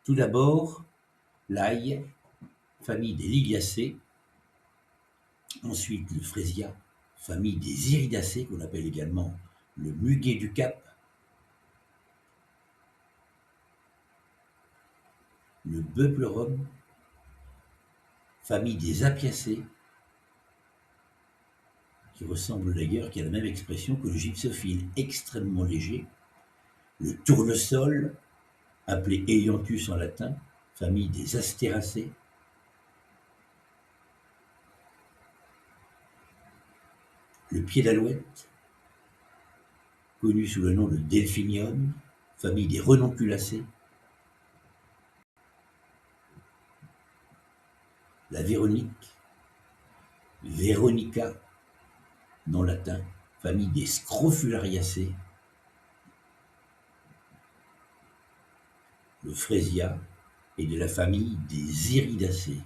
Tout d'abord, l'ail, famille des Liliacées. Ensuite, le frésia, famille des Iridacées, qu'on appelle également le muguet du Cap. Le Beuplerum, famille des Apiacées, qui ressemble d'ailleurs, qui a la même expression que le gypsophile, extrêmement léger. Le tournesol, appelé Ailanthus en latin, famille des Astéracées. Le pied d'alouette, connu sous le nom de Delphinium, famille des Renonculacées. La Véronique, Veronica, nom latin, famille des Scrofulariacées. Le frésia est de la famille des Iridacées.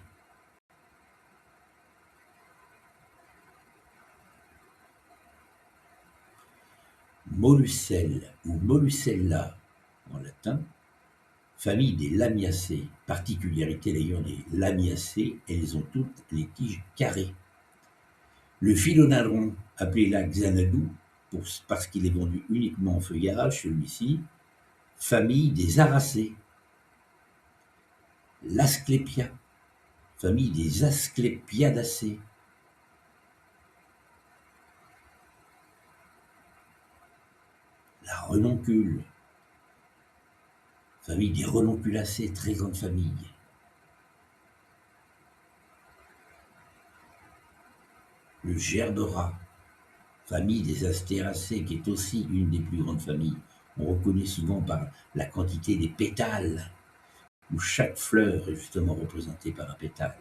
Molluscelle ou Molluscella en latin, famille des Lamiacées. Particularité d'ailleurs des Lamiacées, elles ont toutes les tiges carrées. Le philodendron, appelé la Xanadu, parce qu'il est vendu uniquement en feuillage, celui-ci, famille des Aracées. L'Asclépia, famille des Asclépiadacées. La Renoncule, famille des Renonculacées, très grande famille. Le Gerbera, famille des Astéracées, qui est aussi une des plus grandes familles. On reconnaît souvent par la quantité des pétales, où chaque fleur est justement représentée par un pétale.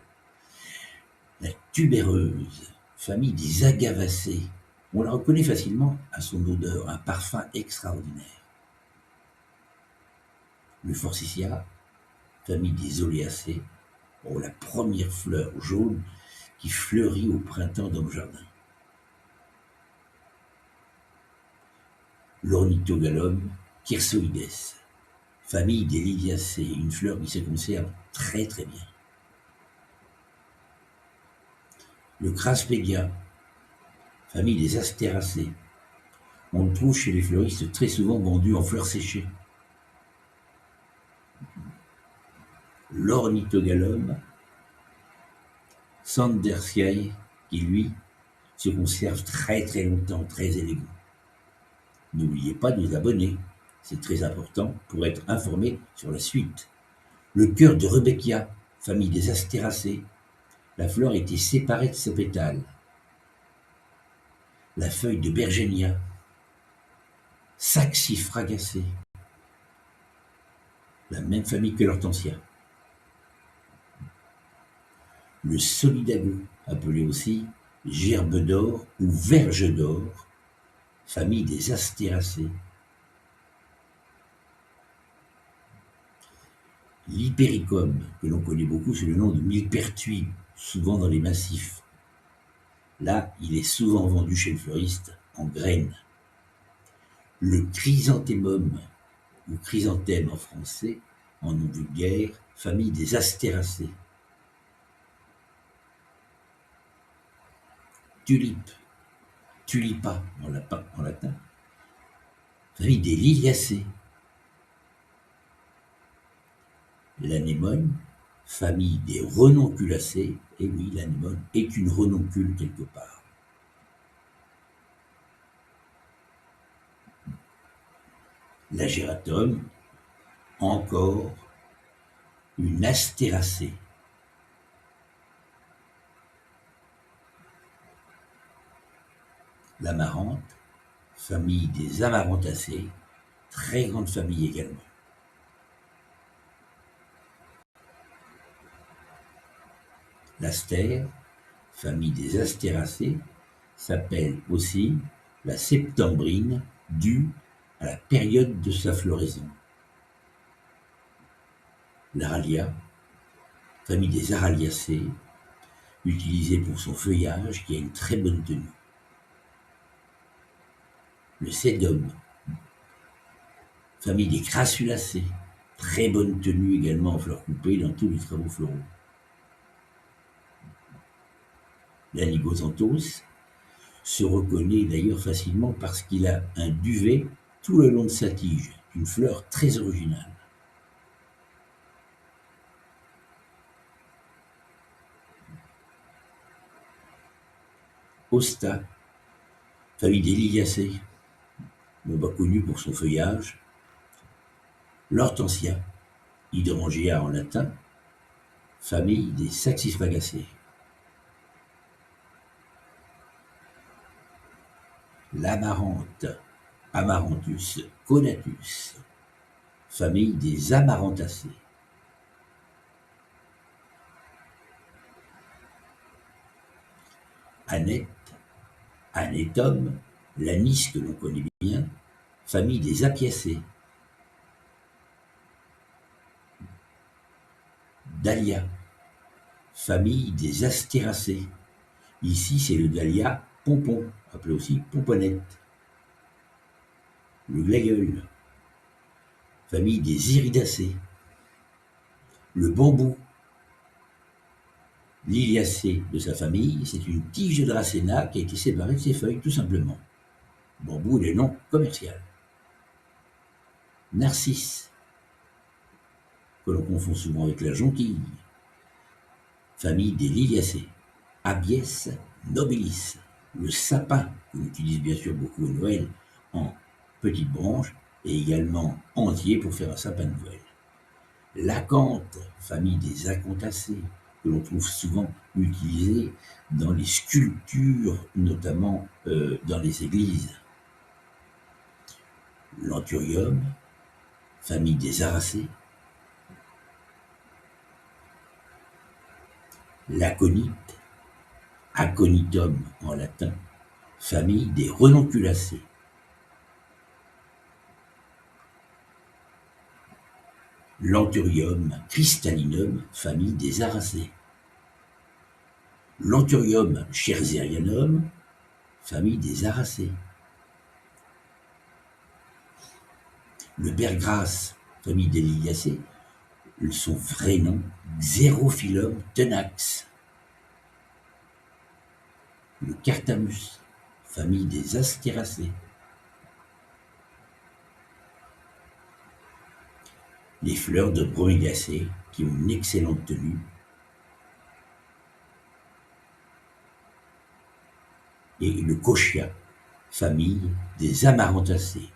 La Tubéreuse, famille des Agavacées. On la reconnaît facilement à son odeur, un parfum extraordinaire. Le Forsythia, famille des Oléacées, la première fleur jaune qui fleurit au printemps dans le jardin. L'Ornithogalum Chirsoides, famille des Liliacées, une fleur qui se conserve très très bien. Le Craspédia, famille des Astéracées. On le trouve chez les fleuristes très souvent vendu en fleurs séchées. L'Ornithogalum Sandersiae, qui lui se conserve très très longtemps, très élégant. N'oubliez pas de vous abonner, c'est très important pour être informé sur la suite. Le cœur de Rudbeckia, famille des Astéracées. La fleur était séparée de ses pétales. La feuille de Bergenia, Saxifragacée, la même famille que l'hortensia. Le Solidago, appelé aussi gerbe d'or ou verge d'or, famille des Astéracées. L'Hypericum, que l'on connaît beaucoup sous le nom de millepertuis, souvent dans les massifs. Là, il est souvent vendu chez le fleuriste en graines. Le Chrysanthemum, ou chrysanthème en français, en nom vulgaire, famille des Astéracées. Tulipe, Tulipa en latin, famille des Liliacées. L'anémone, famille des Renonculacées. Et oui, l'anémone est une renoncule quelque part. L'Agératum, encore une Astéracée. L'amarante, famille des Amarantacées, très grande famille également. L'astère, famille des Astéracées, s'appelle aussi la septembrine, due à la période de sa floraison. L'Aralia, famille des Araliacées, utilisée pour son feuillage qui a une très bonne tenue. Le Sedum, famille des Crassulacées, Très bonne tenue également en fleurs coupées dans tous les travaux floraux. La Lygosanthos se reconnaît d'ailleurs facilement parce qu'il a un duvet tout le long de sa tige, une fleur très originale. Hosta, famille des Liliacées, connue pour son feuillage. L'Hortensia, Hydrangea en latin, famille des Saxifragacées. L'amarante, Amaranthus conatus, famille des Amarantacées. Aneth, Anetum, l'anis que l'on connaît bien, famille des Apiacées. Dahlia, famille des Astéracées. Ici, c'est le dahlia pompon, appelé aussi pomponnette. Le glaïeul, famille des Iridacées. Le bambou, Liliacée de sa famille, c'est une tige de dracéna qui a été séparée de ses feuilles, tout simplement. Bambou est le nom commercial. Narcisse, que l'on confond souvent avec la jonquille, famille des Liliacées. Abies nobilis, le sapin, qu'on utilise bien sûr beaucoup à Noël, en petites branches, et également entier pour faire un sapin de Noël. L'acanthe, famille des acanthacées, que l'on trouve souvent utilisée dans les sculptures, notamment dans les églises. L'anthurium, famille des aracées. L'aconite, Aconitum en latin, famille des renonculacées. L'Anthurium cristallinum, famille des aracées. L'Anthurium scherzerianum, famille des aracées. Le bergrasse, famille des liliacées, son vrai nom, Xerophyllum tenax. Le Cartamus, famille des astéracées. Les fleurs de Bromeliaceae, qui ont une excellente tenue. Et le Kochia, famille des Amarantacées.